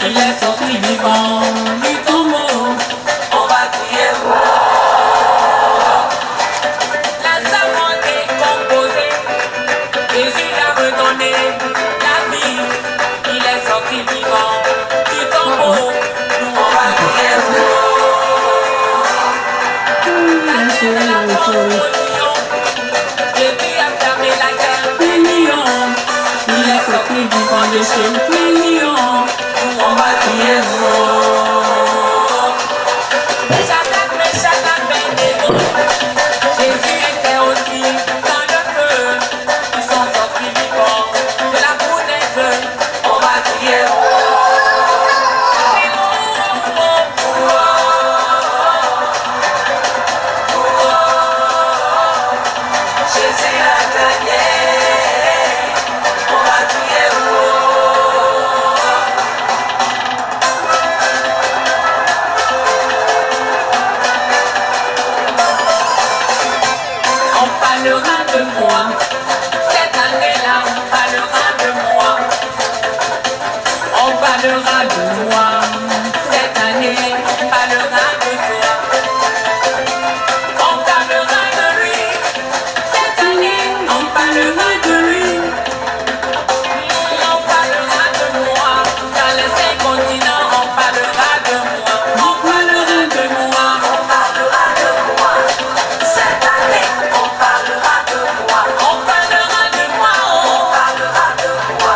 il est sorti vivant du tombeau. On va crier la savante est composée. Jésus l'a redonné la vie. Il est sorti vivant du tombeau. Nous on va crier la terre est la porte au lion. Jésus a fermé la guerre des lions. Il est sorti vivant de chez les lions. Nous on va crier Shadrach, Abednego. Jésus était aussi dans le feu. Ils sont sortis vivants de la fournaise. On va crier Jésus a gagné. On va crier on parlera de moi. Cette année-là, on parlera de moi. On parlera de moi. Cette année, on parlera de toi. On parlera de lui. Cette année, on parlera de lui. On parlera de moi. Dans les 5 continents, on parlera de moi. On parlera de moi. On parlera de moi. Cette année, on parlera de moi. On parlera de moi. On parlera de moi.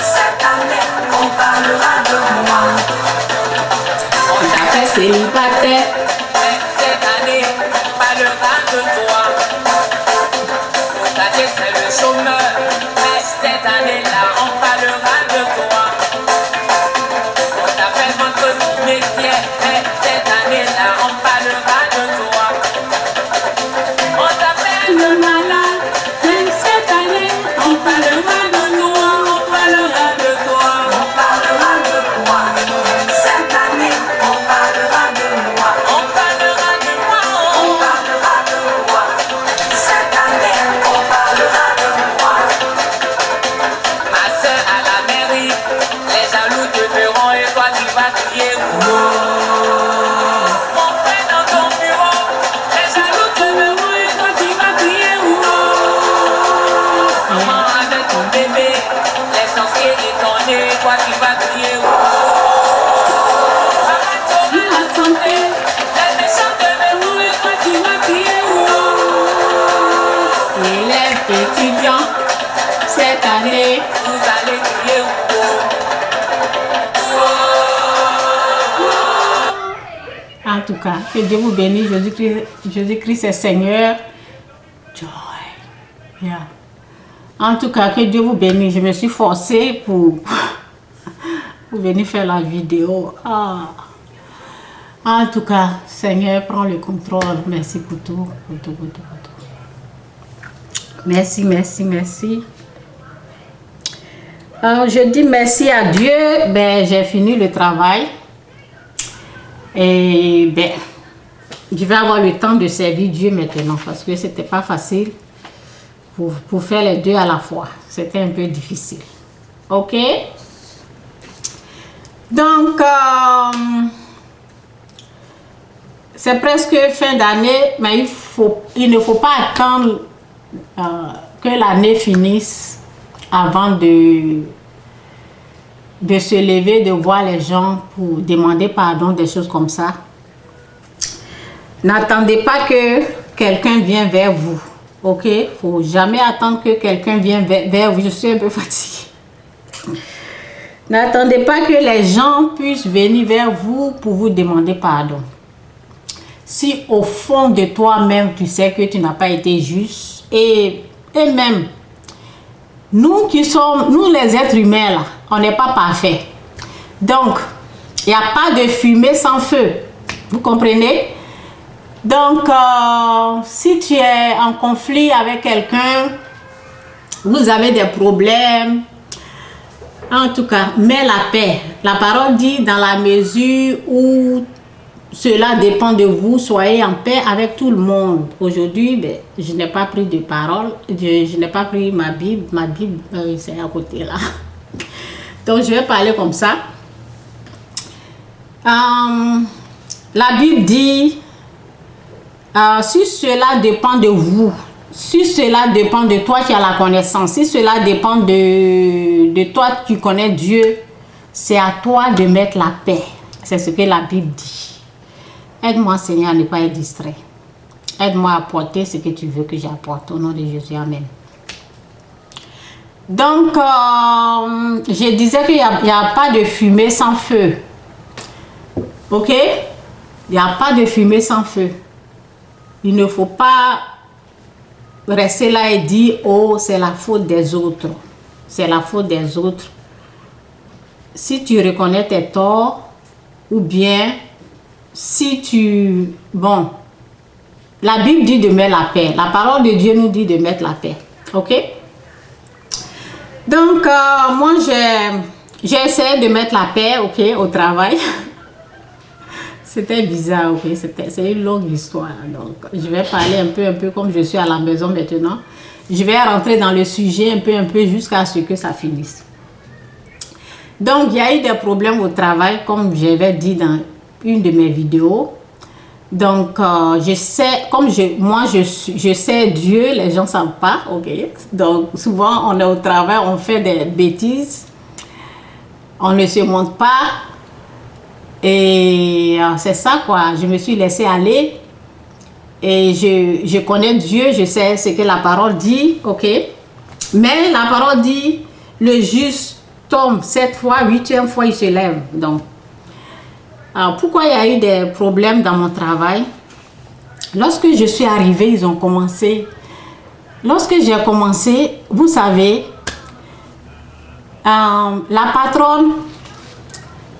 Cette année, on parlera de moi. On t'a fait célibataire. Mais cette année, on parlera de toi. On t'a dit c'est le chômeur. Mais cette année-là, on parlera de toi. On t'a fait votre métier. Mais cette année-là, on parlera de toi. On t'appelle le malade, mais cette année, on parlera de toi, on parlera de toi, on parlera de toi. Cette année, on parlera de moi, on parlera de moi, on parlera de moi. Cette année, on parlera de moi. Ma soeur à la mairie, les jaloux te verront et toi tu vas crier mon frère dans ton bureau, les jaloux te verront et toi tu vas crier maman avec ton bébé, les sorciers étonnés, toi tu vas crier papa t'auras la santé, les méchants te verront et toi tu vas crier élèves étudiants, cette année vous allez crier en tout cas, que Dieu vous bénisse. Jésus-Christ est Seigneur. Joy. Yeah. En tout cas, que Dieu vous bénisse. Je me suis forcée pour venir faire la vidéo. Ah. En tout cas, Seigneur, prends le contrôle. Merci pour tout. Merci, merci, merci. Je dis merci à Dieu. Ben, j'ai fini le travail. Et ben, je vais avoir le temps de servir Dieu maintenant parce que c'était pas facile pour faire les deux à la fois. C'était un peu difficile. Ok? Donc, c'est presque fin d'année, mais il ne faut pas attendre que l'année finisse avant de se lever, de voir les gens pour demander pardon, des choses comme ça. N'attendez pas que quelqu'un vienne vers vous. Ok? Il ne faut jamais attendre que quelqu'un vienne vers vous. Je suis un peu fatiguée. N'attendez pas que les gens puissent venir vers vous pour vous demander pardon. Si au fond de toi-même, tu sais que tu n'as pas été juste, et même, nous les êtres humains, là, on n'est pas parfaits. Donc, il n'y a pas de fumée sans feu. Vous comprenez? Donc, si tu es en conflit avec quelqu'un, vous avez des problèmes, en tout cas, mets la paix. La parole dit, dans la mesure où cela dépend de vous, soyez en paix avec tout le monde. Aujourd'hui, ben, je n'ai pas pris de parole, je n'ai pas pris ma Bible c'est à côté là. Donc, je vais parler comme ça. La Bible dit, si cela dépend de vous, si cela dépend de toi qui as la connaissance, si cela dépend de toi qui connais Dieu, c'est à toi de mettre la paix. C'est ce que la Bible dit. Aide-moi, Seigneur, à ne pas être distrait. Aide-moi à apporter ce que tu veux que j'apporte. Au nom de Jésus, amen. Donc, je disais qu'il n'y a pas de fumée sans feu. Ok? Il n'y a pas de fumée sans feu. Il ne faut pas rester là et dire, oh, c'est la faute des autres. C'est la faute des autres. Si tu reconnais tes torts, ou bien, si tu... Bon, la Bible dit de mettre la paix. La parole de Dieu nous dit de mettre la paix. Ok? Donc, moi, j'ai essayé de mettre la paix, ok, au travail. C'était bizarre, ok, c'est une longue histoire. Donc, je vais parler un peu comme je suis à la maison maintenant. Je vais rentrer dans le sujet un peu jusqu'à ce que ça finisse. Donc, il y a eu des problèmes au travail, comme j'avais dit dans une de mes vidéos. Donc, je sais, comme je sais Dieu, les gens ne savent pas, ok. Donc, souvent, on est au travail, on fait des bêtises, on ne se montre pas. Et c'est ça, quoi. Je me suis laissée aller. Et je connais Dieu, je sais ce que la parole dit, ok. Mais la parole dit, le juste tombe 7 fois, 8e fois, il se lève. Donc, pourquoi il y a eu des problèmes dans mon travail? Lorsque je suis arrivée, ils ont commencé. Lorsque j'ai commencé, vous savez, la patronne,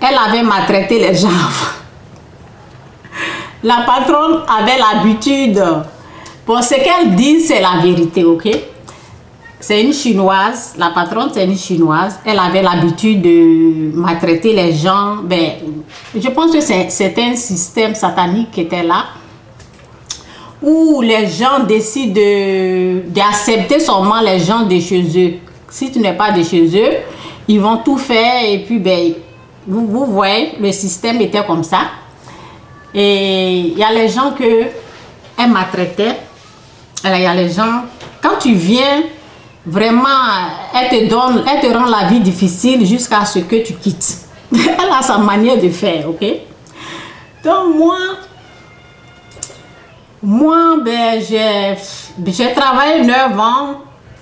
elle avait maltraité les gens. La patronne avait l'habitude. Pour ce qu'elle dit, c'est la vérité, ok? C'est une chinoise, la patronne c'est une chinoise, elle avait l'habitude de maltraiter les gens. Ben, je pense que c'est un système satanique qui était là, où les gens décident d'accepter seulement les gens de chez eux. Si tu n'es pas de chez eux, ils vont tout faire et puis ben, vous voyez, le système était comme ça. Et il y a les gens que elle maltraitait. Il y a les gens, quand tu viens, vraiment, elle te rend la vie difficile jusqu'à ce que tu quittes. Elle a sa manière de faire, ok? Donc moi ben, j'ai travaillé 9 ans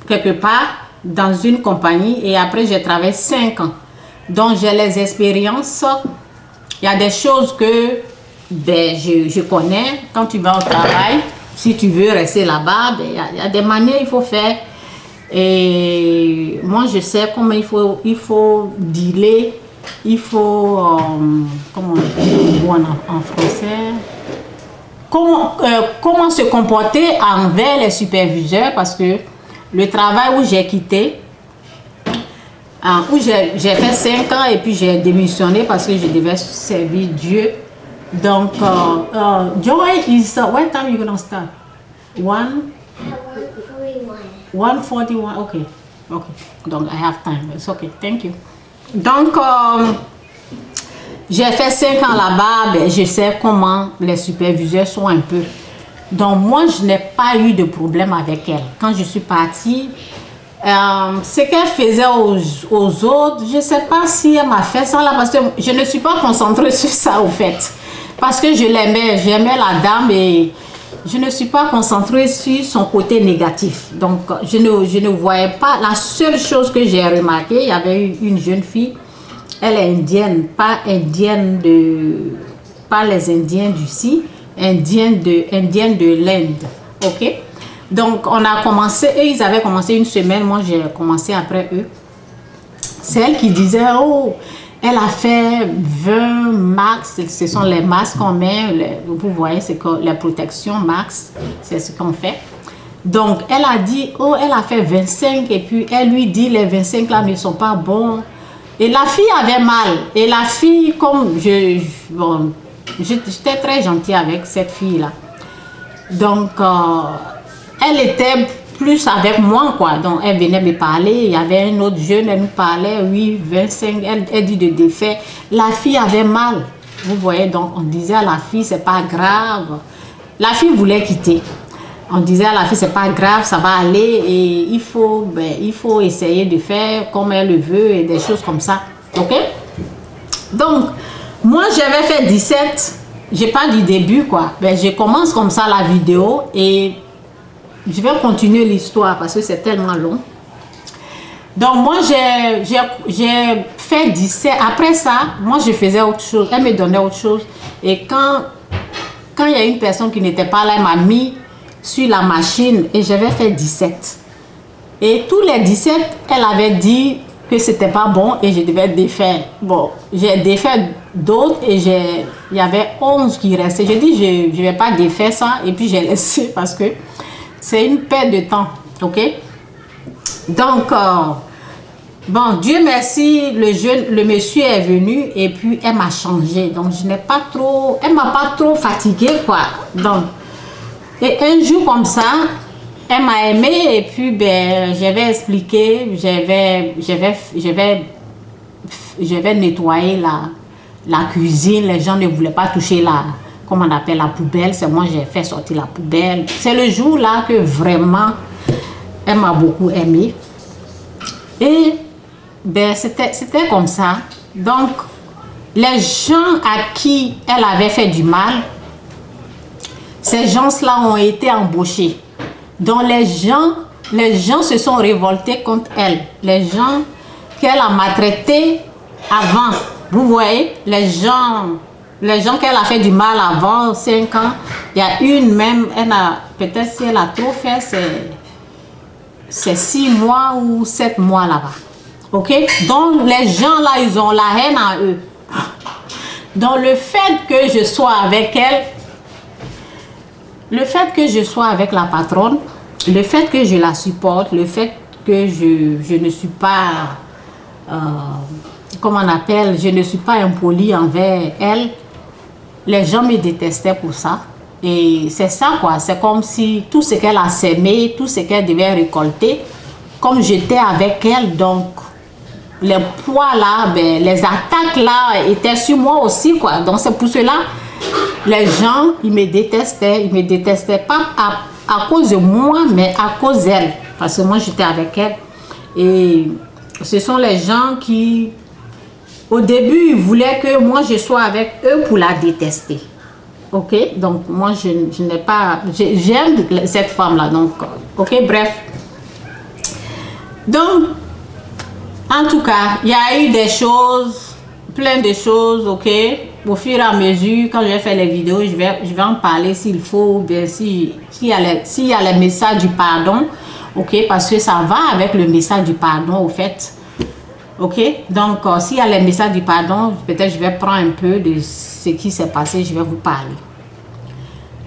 quelque part dans une compagnie et après j'ai travaillé 5 ans. Donc j'ai les expériences. Il y a des choses que ben, je connais. Quand tu vas au travail, si tu veux rester là-bas, ben, il y a des manières il faut faire. Et moi je sais comment il faut dealer, il faut comment on dit en français, comment se comporter envers les superviseurs, parce que le travail où j'ai quitté, où j'ai fait 5 ans et puis j'ai démissionné parce que je devais servir Dieu. Donc Joy is what time you gonna start? 1:41. Okay. Donc I have time. It's okay. Thank you. Donc j'ai fait 5 ans là-bas. Ben, je sais comment les superviseurs sont un peu. Donc moi je n'ai pas eu de problème avec elle. Quand je suis partie, ce qu'elle faisait aux autres, je ne sais pas si elle m'a fait ça là, parce que je ne suis pas concentrée sur ça au fait. Parce que je l'aimais, j'aimais la dame et je ne suis pas concentrée sur son côté négatif. Donc, je ne voyais pas. La seule chose que j'ai remarqué, il y avait une jeune fille, elle est indienne, pas les Indiens d'ici, indienne de l'Inde. Ok? Donc, on a commencé, eux, ils avaient commencé une semaine, moi j'ai commencé après eux. C'est elle qui disait, oh, elle a fait 20 max, ce sont les masques qu'on met, vous voyez, c'est les protections max, c'est ce qu'on fait. Donc, elle a dit, oh, elle a fait 25 et puis elle lui dit, les 25 là ne sont pas bons. Et la fille avait mal. Et la fille, comme j'étais très gentille avec cette fille-là. Donc, elle était plus avec moi, quoi. Donc, elle venait me parler. Il y avait un autre jeune, elle nous parlait, oui, 25, elle dit de défait. La fille avait mal. Vous voyez, donc on disait à la fille, c'est pas grave. La fille voulait quitter. On disait à la fille, c'est pas grave, ça va aller et il faut essayer de faire comme elle le veut et des choses comme ça. Ok? Donc, moi, j'avais fait 17. J'ai pas du début, quoi. Ben, je commence comme ça la vidéo et je vais continuer l'histoire parce que c'est tellement long. Donc, moi, j'ai fait 17. Après ça, moi, je faisais autre chose. Elle me donnait autre chose. Et quand il y a une personne qui n'était pas là, elle m'a mis sur la machine et j'avais fait 17. Et tous les 17, elle avait dit que c'était pas bon et je devais défaire. Bon, j'ai défait d'autres et il y avait 11 qui restaient. J'ai dit, je vais pas défaire ça et puis j'ai laissé parce que c'est une perte de temps. Ok? Donc, bon, Dieu merci, le monsieur est venu et puis elle m'a changé. Donc, elle m'a pas trop fatiguée, quoi. Donc, et un jour comme ça, elle m'a aimé et puis ben, j'avais expliqué, j'avais nettoyé la cuisine. Les gens ne voulaient pas toucher comment on appelle, la poubelle. C'est moi j'ai fait sortir la poubelle. C'est le jour là que vraiment, elle m'a beaucoup aimé. Et ben, c'était comme ça. Donc, les gens à qui elle avait fait du mal, ces gens-là ont été embauchés. Donc les gens se sont révoltés contre elle. Les gens qu'elle a maltraités avant. Vous voyez, les gens qu'elle a fait du mal avant 5 ans, il y a une même, peut-être si elle a trop fait, c'est 6 mois ou 7 mois là-bas. Ok? Donc les gens là, ils ont la haine en eux. Donc le fait que je sois avec elle, le fait que je sois avec la patronne, le fait que je la supporte, le fait que je ne suis pas, comment on appelle, je ne suis pas impolie envers elle, les gens me détestaient pour ça. Et c'est ça, quoi. C'est comme si tout ce qu'elle a sémé, tout ce qu'elle devait récolter, comme j'étais avec elle, donc les poids là, ben, les attaques là étaient sur moi aussi, quoi. Donc c'est pour cela, les gens, ils me détestaient pas à cause de moi, mais à cause d'elle. Parce que moi, j'étais avec elle. Et ce sont les gens qui, au début, ils voulaient que moi, je sois avec eux pour la détester. Ok? Donc, moi, je n'ai pas... J'aime cette femme-là. Donc, ok, bref. Donc, en tout cas, il y a eu des choses, plein de choses, ok? Au fur et à mesure, quand je vais faire les vidéos, je vais en parler s'il faut, ou bien s'il y a les messages du pardon, ok? Parce que ça va avec le message du pardon, au fait. Ok? Donc, s'il y a les messages du pardon, peut-être je vais prendre un peu de ce qui s'est passé, je vais vous parler.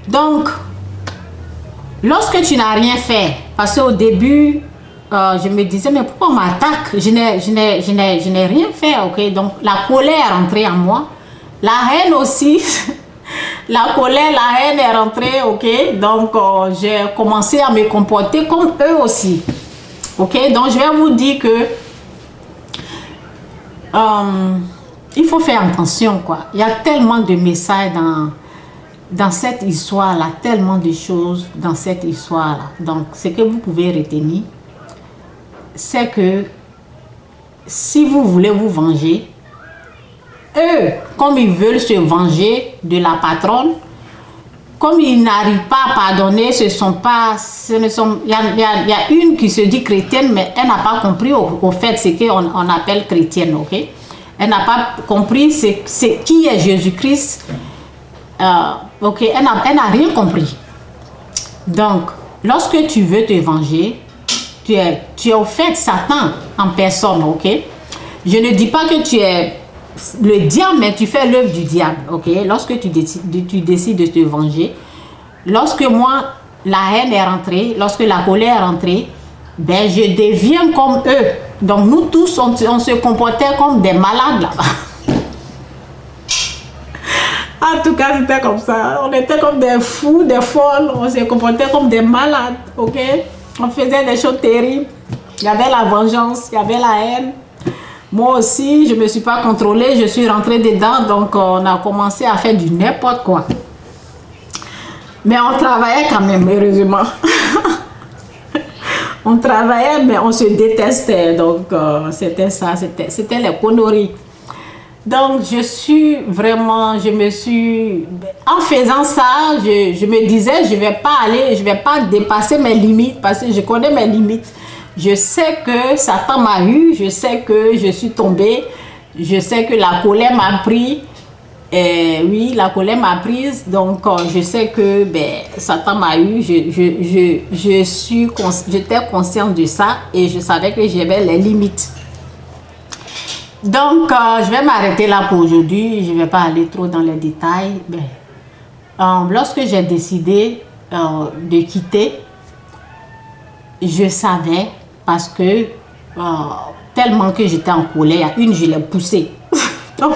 Donc, lorsque tu n'as rien fait, parce qu'au début, je me disais, mais pourquoi on m'attaque? Je n'ai rien fait, ok? Donc, la colère est rentrée en moi. La haine aussi, la colère, la haine est rentrée, ok? Donc, j'ai commencé à me comporter comme eux aussi, ok? Donc, je vais vous dire que il faut faire attention, quoi. Il y a tellement de messages dans cette histoire-là, tellement de choses dans cette histoire-là. Donc, ce que vous pouvez retenir, c'est que si vous voulez vous venger, eux, comme ils veulent se venger de la patronne, comme ils n'arrivent pas à pardonner, il y a une qui se dit chrétienne, mais elle n'a pas compris au fait ce qu'on appelle chrétienne, ok? Elle n'a pas compris qui est Jésus-Christ, ok? Elle n'a rien compris. Donc, lorsque tu veux te venger, tu es au fait Satan en personne, ok? Je ne dis pas que tu es le diable, mais tu fais l'œuvre du diable, ok? Lorsque tu décides de te venger, lorsque moi, la haine est rentrée, lorsque la colère est rentrée, ben je deviens comme eux. Donc nous tous, on se comportait comme des malades là-bas. En tout cas, c'était comme ça. On était comme des fous, des folles, on se comportait comme des malades, ok? On faisait des choses terribles. Il y avait la vengeance, il y avait la haine. Moi aussi, je ne me suis pas contrôlée, je suis rentrée dedans, donc on a commencé à faire du n'importe quoi. Mais on travaillait quand même, heureusement. On travaillait, mais on se détestait, donc c'était ça, c'était les conneries. Donc je me suis, en faisant ça, je me disais, je vais pas dépasser mes limites, parce que je connais mes limites. Je sais que Satan m'a eu, je sais que je suis tombée, je sais que la colère m'a pris. Et oui, la colère m'a prise, donc je sais que Satan m'a eu, j'étais consciente de ça et je savais que j'avais les limites. Donc, je vais m'arrêter là pour aujourd'hui, je ne vais pas aller trop dans les détails. Lorsque j'ai décidé de quitter, je savais parce que tellement que j'étais en colère, je l'ai poussée. Donc,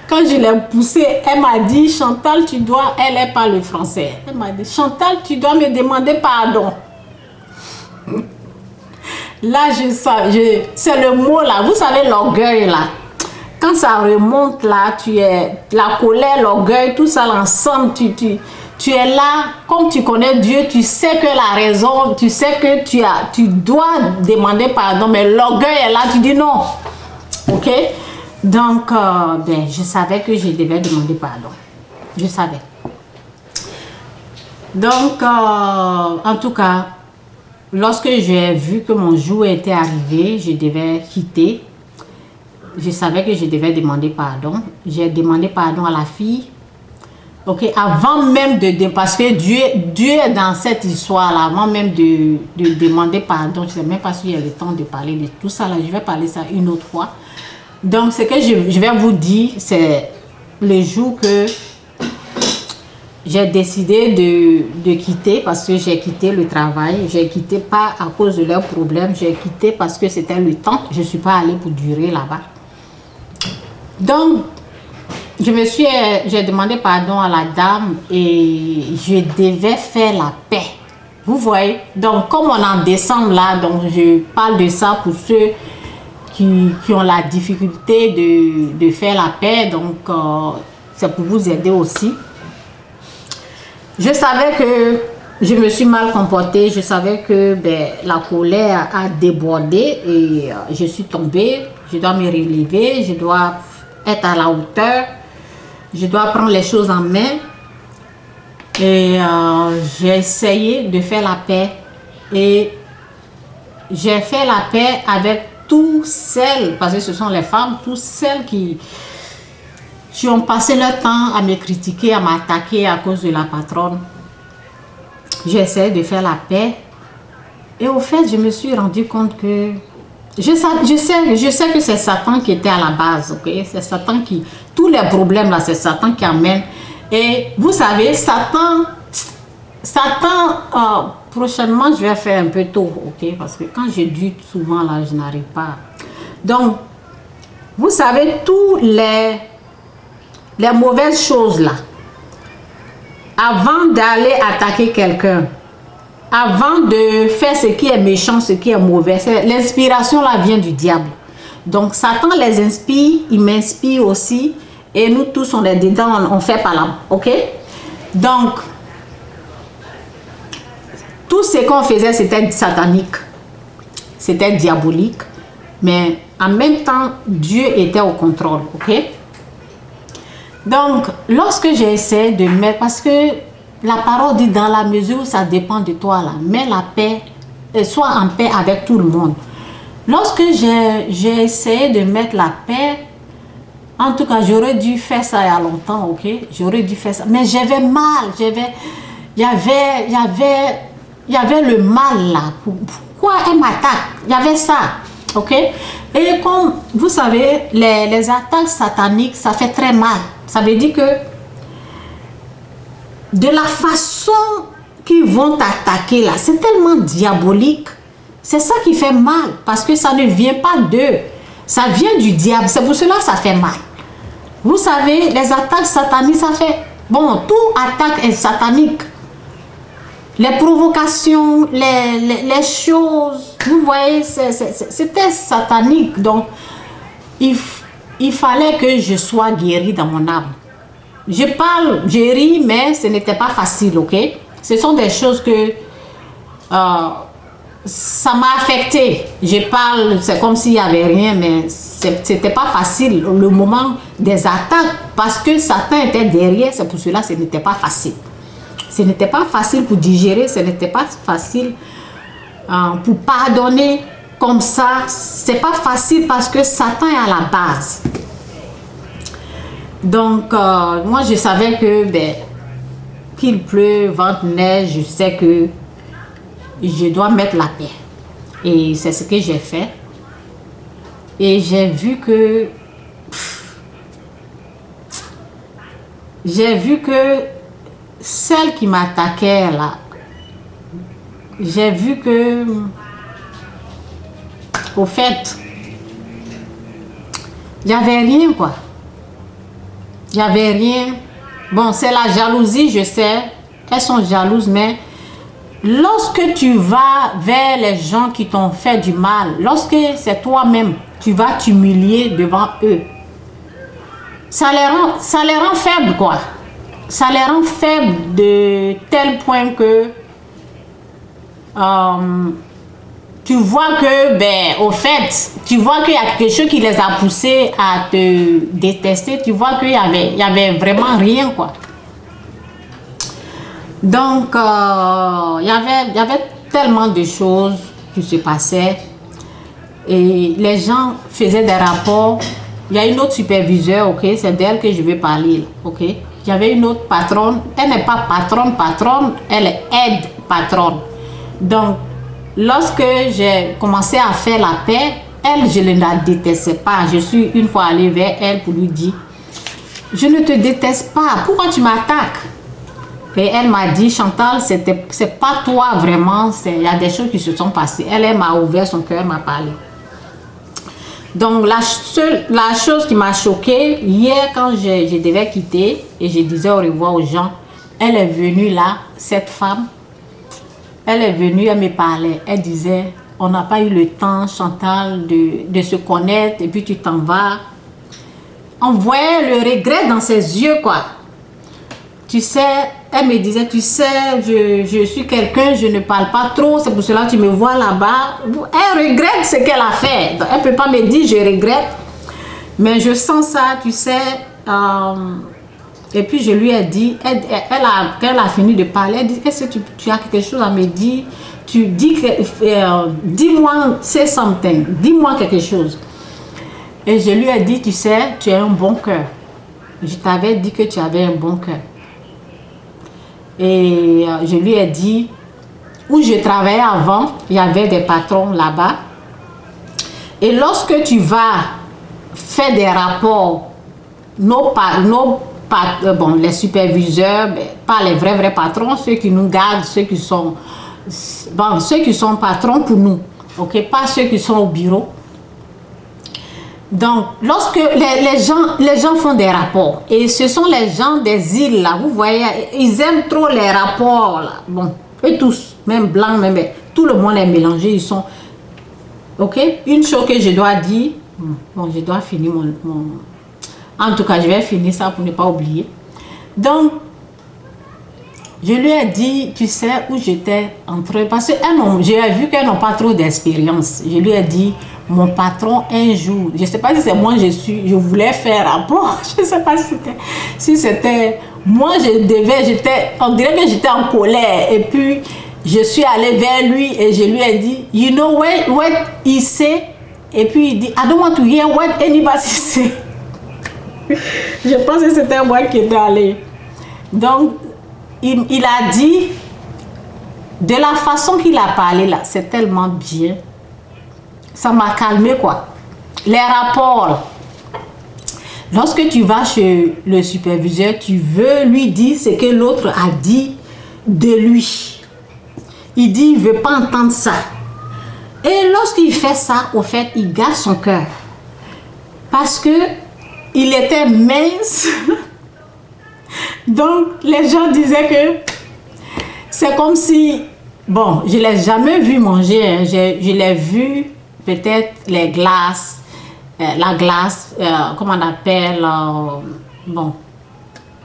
quand je l'ai poussée, elle m'a dit, Chantal, elle n'est pas le français. Elle m'a dit, Chantal, tu dois me demander pardon. Là, c'est le mot là, vous savez l'orgueil là. Quand ça remonte là, la colère, l'orgueil, tout ça ensemble, tu es là, comme tu connais Dieu, tu sais que la raison, tu sais que tu dois demander pardon, mais l'orgueil est là, tu dis non. Ok? Donc, je savais que je devais demander pardon. Je savais. Donc, en tout cas, lorsque j'ai vu que mon jour était arrivé, je devais quitter. Je savais que je devais demander pardon. J'ai demandé pardon à la fille. Ok, avant même parce que Dieu est dans cette histoire-là, avant même de demander pardon, je ne sais même pas s'il y a le temps de parler de tout ça là. Je vais parler ça une autre fois. Donc, ce que je vais vous dire, c'est le jour que j'ai décidé de quitter, parce que j'ai quitté le travail. J'ai quitté pas à cause de leurs problèmes, j'ai quitté parce que c'était le temps. Je ne suis pas allée pour durer là-bas. Donc, j'ai demandé pardon à la dame et je devais faire la paix. Vous voyez? Donc, comme on est en décembre là, donc je parle de ça pour ceux qui ont la difficulté de faire la paix, donc c'est pour vous aider aussi. Je savais que je me suis mal comportée, je savais que la colère a débordé et je suis tombée. Je dois me relever, je dois être à la hauteur, je dois prendre les choses en main. Et j'ai essayé de faire la paix et j'ai fait la paix avec toutes celles, parce que ce sont les femmes, toutes celles qui ont passé leur temps à me critiquer, à m'attaquer à cause de la patronne. J'ai essayé de faire la paix. Et au fait, je me suis rendu compte que je sais que c'est Satan qui était à la base. Okay? C'est Satan qui... Tous les problèmes là, c'est Satan qui amène. Et vous savez, Satan, prochainement, je vais faire un peu tôt, ok? Parce que quand je dis souvent, là, je n'arrive pas. Donc, vous savez, tous les mauvaises choses, là, avant d'aller attaquer quelqu'un, avant de faire ce qui est méchant, ce qui est mauvais, l'inspiration, là, vient du diable. Donc, Satan les inspire, il m'inspire aussi, et nous tous, on est dedans, on fait par là, ok? Donc, tout ce qu'on faisait, c'était satanique, c'était diabolique, mais en même temps, Dieu était au contrôle, ok? Donc, lorsque j'ai essayé de mettre, parce que la parole dit dans la mesure où ça dépend de toi, là, mets la paix, sois en paix avec tout le monde. Lorsque j'ai essayé de mettre la paix, en tout cas, j'aurais dû faire ça il y a longtemps, ok? J'aurais dû faire ça, mais j'avais mal, il y avait le mal là. Pourquoi elle m'attaque? Il y avait ça. Ok? Et comme vous savez, les attaques sataniques, ça fait très mal. Ça veut dire que de la façon qu'ils vont t'attaquer là, c'est tellement diabolique. C'est ça qui fait mal. Parce que ça ne vient pas d'eux. Ça vient du diable. C'est pour cela que ça fait mal. Vous savez, les attaques sataniques, ça fait... Bon, toute attaque est satanique. les provocations, les choses, vous voyez, c'était satanique. Donc, il fallait que je sois guérie dans mon âme. J'ai ri, mais ce n'était pas facile, ok? Ce sont des choses que ça m'a affecté. Je parle, c'est comme s'il n'y avait rien, mais c'était pas facile le moment des attaques parce que Satan était derrière. C'est pour cela que ce n'était pas facile. Ce n'était pas facile pour digérer, ce n'était pas facile pour pardonner comme ça. C'est pas facile parce que Satan est à la base. Donc, moi, je savais que qu'il pleut, vente, neige, je sais que je dois mettre la paix. Et c'est ce que j'ai fait. Et j'ai vu que... J'ai vu que celle qui m'attaquait là, j'ai vu que... Au fait, il n'y avait rien quoi. Il n'y avait rien. Bon, c'est la jalousie, je sais. Elles sont jalouses, mais lorsque tu vas vers les gens qui t'ont fait du mal, lorsque c'est toi-même, tu vas t'humilier devant eux, ça les rend faibles, quoi. Ça les rend faibles de tel point que tu vois que, au fait, tu vois qu'il y a quelque chose qui les a poussés à te détester. Tu vois qu'il y avait vraiment rien, quoi. Donc, il y avait tellement de choses qui se passaient. Et les gens faisaient des rapports. Il y a une autre superviseure, ok? C'est d'elle que je vais parler, ok? Il y avait une autre patronne. Elle n'est pas patronne, elle est aide-patronne. Donc, lorsque j'ai commencé à faire la paix, elle, je ne la détestais pas. Je suis une fois allée vers elle pour lui dire, je ne te déteste pas, pourquoi tu m'attaques? Et elle m'a dit, Chantal, c'est pas toi vraiment, il y a des choses qui se sont passées. Elle m'a ouvert son cœur, m'a parlé. Donc la chose qui m'a choquée, hier quand je devais quitter et je disais au revoir aux gens, elle est venue là, cette femme, elle est venue, elle me parlait, elle disait, on n'a pas eu le temps, Chantal, de se connaître et puis tu t'en vas. On voyait le regret dans ses yeux, quoi. Tu sais, elle me disait, tu sais, je suis quelqu'un, je ne parle pas trop, c'est pour cela que tu me vois là-bas. Elle regrette ce qu'elle a fait. Elle ne peut pas me dire, je regrette. Mais je sens ça, tu sais. Et puis je lui ai dit, quand elle a fini de parler, elle dit, est-ce que tu as quelque chose à me dire? Tu dis que, dis-moi, say something, dis-moi quelque chose. Et je lui ai dit, tu sais, tu as un bon cœur. Je t'avais dit que tu avais un bon cœur. Et je lui ai dit, où je travaillais avant, il y avait des patrons là-bas. Et lorsque tu vas faire des rapports, les superviseurs, pas les vrais patrons, ceux qui nous gardent, ceux qui sont patrons pour nous, ok, pas ceux qui sont au bureau. Donc, lorsque les gens font des rapports, et ce sont les gens des îles, là, vous voyez, ils aiment trop les rapports, là. Bon, eux tous, même blancs, même, tout le monde est mélangé, ils sont... Ok? Une chose que je dois dire, bon, je dois finir en tout cas, je vais finir ça pour ne pas oublier. Donc, je lui ai dit, tu sais, où j'étais entrée, parce que j'ai vu qu'elles n'ont pas trop d'expérience. Je lui ai dit, mon patron, un jour, je ne sais pas si c'est moi, je voulais faire rapport, je ne sais pas si c'était, moi on dirait que j'étais en colère, et puis je suis allée vers lui et je lui ai dit, you know what he say? Et puis il dit, I don't want to hear what anybody say. Je pense que c'était moi qui étais allée. Donc, il a dit, de la façon qu'il a parlé là, c'est tellement bien. Ça m'a calmé, quoi. Les rapports. Lorsque tu vas chez le superviseur, tu veux lui dire ce que l'autre a dit de lui. Il dit, il ne veut pas entendre ça. Et lorsqu'il fait ça, au fait, il garde son cœur. Parce que il était mince. Donc, les gens disaient que c'est comme si, bon, je ne l'ai jamais vu manger, hein. Je l'ai vu peut-être les glaces, la glace, comment on appelle, bon,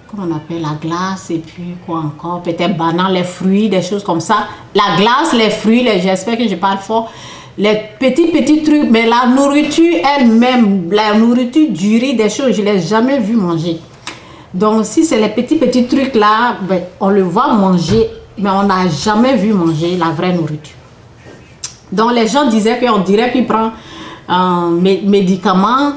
comment on appelle la glace, et puis quoi encore, peut-être banane, les fruits, des choses comme ça. La glace, les fruits, j'espère que je parle fort, les petits trucs, mais la nourriture elle-même, la nourriture du riz, des choses, je ne l'ai jamais vu manger. Donc si c'est les petits trucs là, ben, on le voit manger, mais on n'a jamais vu manger la vraie nourriture. Donc les gens disaient qu'on dirait qu'il prend un médicament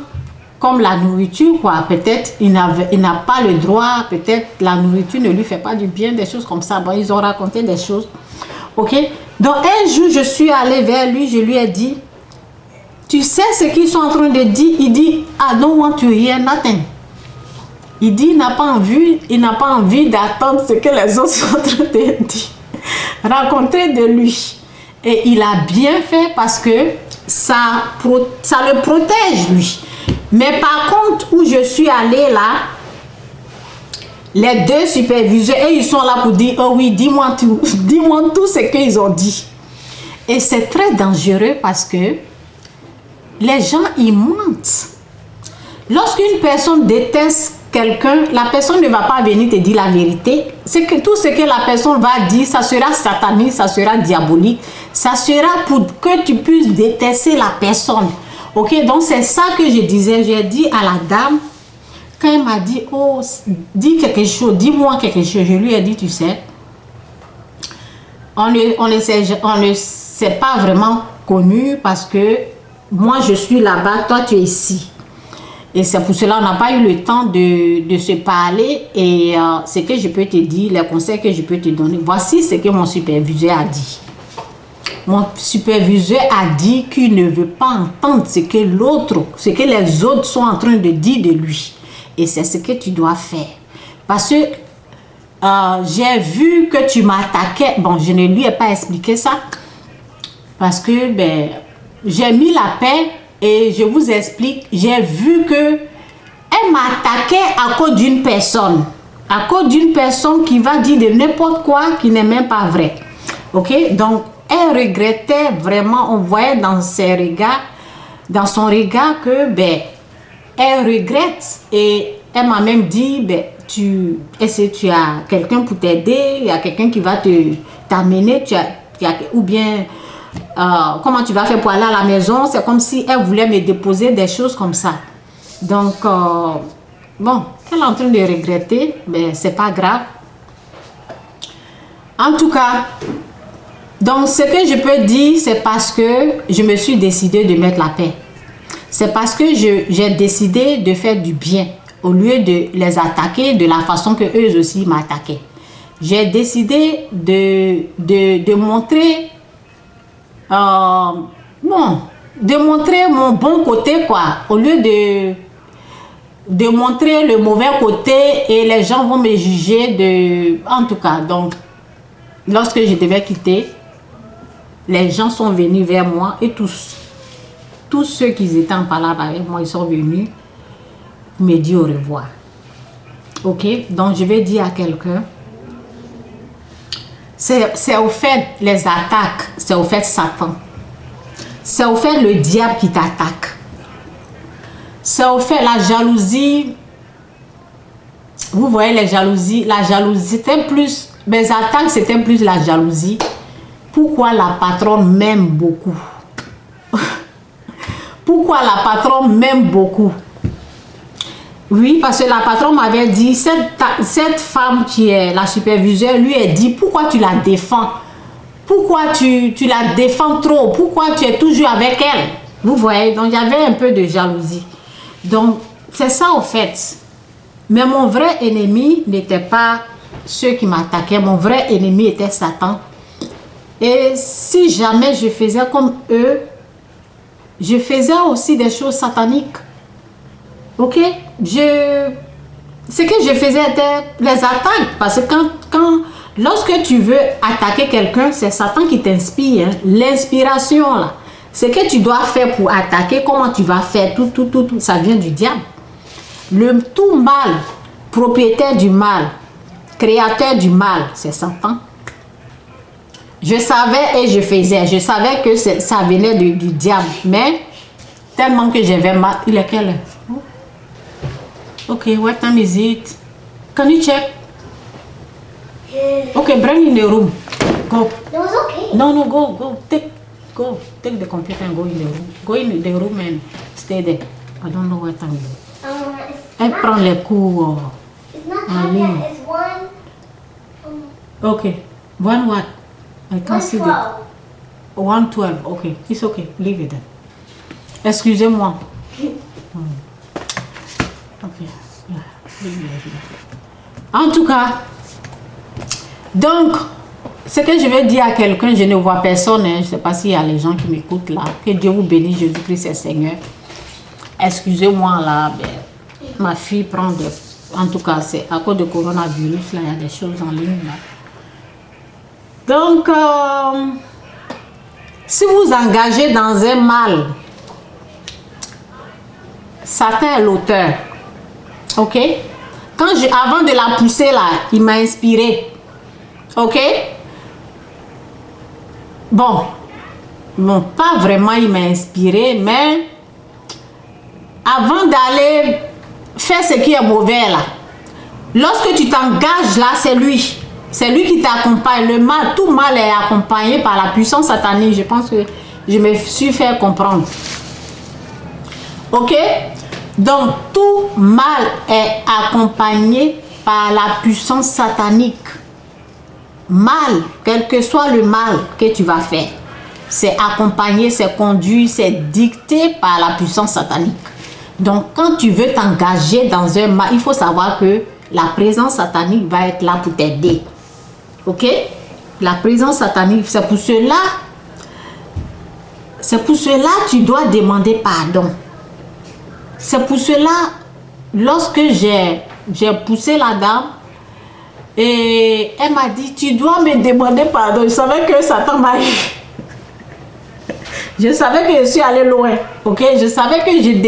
comme la nourriture, quoi. Peut-être il n'a pas le droit, peut-être la nourriture ne lui fait pas du bien, des choses comme ça. Bon, ils ont raconté des choses. Ok? Donc un jour, je suis allée vers lui, je lui ai dit, tu sais ce qu'ils sont en train de dire? Il dit, I don't want to hear nothing. Il dit, il n'a pas envie d'attendre ce que les autres sont en train de dire. Raconter de lui. Et il a bien fait parce que ça le protège, lui. Mais par contre, où je suis allée là, les deux superviseurs, et ils sont là pour dire, oh oui, dis-moi tout ce qu'ils ont dit. Et c'est très dangereux parce que les gens, ils mentent. Lorsqu'une personne déteste quelqu'un, la personne ne va pas venir te dire la vérité. C'est que tout ce que la personne va dire, ça sera satanique, ça sera diabolique. Ça sera pour que tu puisses détester la personne. Ok, donc c'est ça que je disais. J'ai dit à la dame, quand elle m'a dit, oh, dis quelque chose, dis-moi quelque chose. Je lui ai dit, tu sais, on ne s'est pas vraiment connu parce que moi je suis là-bas, toi tu es ici. Et c'est pour cela qu'on n'a pas eu le temps de se parler. Et ce que je peux te dire, les conseils que je peux te donner, voici ce que mon superviseur a dit. Mon superviseur a dit qu'il ne veut pas entendre ce que les autres sont en train de dire de lui. Et c'est ce que tu dois faire. Parce que j'ai vu que tu m'attaquais. Bon, je ne lui ai pas expliqué ça. Parce que ben, j'ai mis la paix. Et je vous explique, j'ai vu que elle m'attaquait à cause d'une personne. À cause d'une personne qui va dire de n'importe quoi qui n'est même pas vrai. Ok? Donc, elle regrettait vraiment, on voyait dans ses regards, dans son regard que, ben, elle regrette. Et elle m'a même dit, ben, est-ce que tu as quelqu'un pour t'aider? Il y a quelqu'un qui va t'amener, ou bien... comment tu vas faire pour aller à la maison? C'est comme si elle voulait me déposer des choses comme ça. Donc, bon, elle est en train de regretter, mais c'est pas grave. En tout cas, donc ce que je peux dire, c'est parce que je me suis décidé de mettre la paix. C'est parce que j'ai décidé de faire du bien au lieu de les attaquer de la façon que eux aussi m'attaquaient. J'ai décidé de montrer... de montrer mon bon côté, quoi, au lieu de montrer le mauvais côté et les gens vont me juger en tout cas. Donc lorsque je devais quitter, les gens sont venus vers moi et tous ceux qui étaient en palabre avec moi, ils sont venus me dire au revoir. Ok, donc je vais dire à quelqu'un, c'est au fait les attaques, c'est au fait Satan. C'est au fait le diable qui t'attaque. C'est au fait la jalousie. Vous voyez les jalousies. La jalousie, c'était plus... Mes attaques, c'était plus la jalousie. Pourquoi la patronne m'aime beaucoup? Pourquoi la patronne m'aime beaucoup? Oui, parce que la patronne m'avait dit, cette femme qui est la superviseure lui a dit, pourquoi tu la défends? Pourquoi tu la défends trop? Pourquoi tu es toujours avec elle? Vous voyez, donc il y avait un peu de jalousie. Donc, c'est ça au fait. Mais mon vrai ennemi n'était pas ceux qui m'attaquaient. Mon vrai ennemi était Satan. Et si jamais je faisais comme eux, je faisais aussi des choses sataniques. Ok? Ce que je faisais était les attaques. Parce que lorsque tu veux attaquer quelqu'un, c'est Satan qui t'inspire. Hein? L'inspiration, là. Ce que tu dois faire pour attaquer, comment tu vas faire, tout, ça vient du diable. Le tout mal, propriétaire du mal, créateur du mal, c'est Satan. Je savais et je faisais. Je savais que ça venait du diable. Mais tellement que j'avais mal. Il est quelle heure? Ok, what time is it? Can you check? Okay, bring in the room. Go. It was okay. No, go. Take the computer and go in the room. Go in the room and stay there. I don't know what time it is. Elle prend les cours. It's not time yet. It's 1. Okay. One what? I can't see that. 1:12. Okay. It's okay. Leave it then. Excusez-moi. Okay. En tout cas, donc, ce que je vais dire à quelqu'un, je ne vois personne, hein, je ne sais pas s'il y a les gens qui m'écoutent là. Que Dieu vous bénisse, Jésus-Christ est Seigneur. Excusez-moi là, ben, ma fille prend de... En tout cas, c'est à cause de coronavirus, là, il y a des choses en ligne là. Donc, si vous engagez dans un mal, Satan est l'auteur. Ok? Avant de la pousser là, il m'a inspiré. Ok? Bon, pas vraiment il m'a inspiré, mais avant d'aller faire ce qui est mauvais là, lorsque tu t'engages là, c'est lui qui t'accompagne. Le mal, tout mal est accompagné par la puissance satanique. Je pense que je me suis fait comprendre. Ok? Donc tout mal est accompagné par la puissance satanique. Mal, quel que soit le mal que tu vas faire, c'est accompagné, c'est conduit, c'est dicté par la puissance satanique. Donc quand tu veux t'engager dans un mal, il faut savoir que la présence satanique va être là pour t'aider. Ok? La présence satanique, c'est pour cela tu dois demander pardon. C'est pour cela, lorsque j'ai poussé la dame, et elle m'a dit, tu dois me demander pardon. Je savais que Satan m'a... Je savais que je suis allée loin. Ok? Je savais que je devais...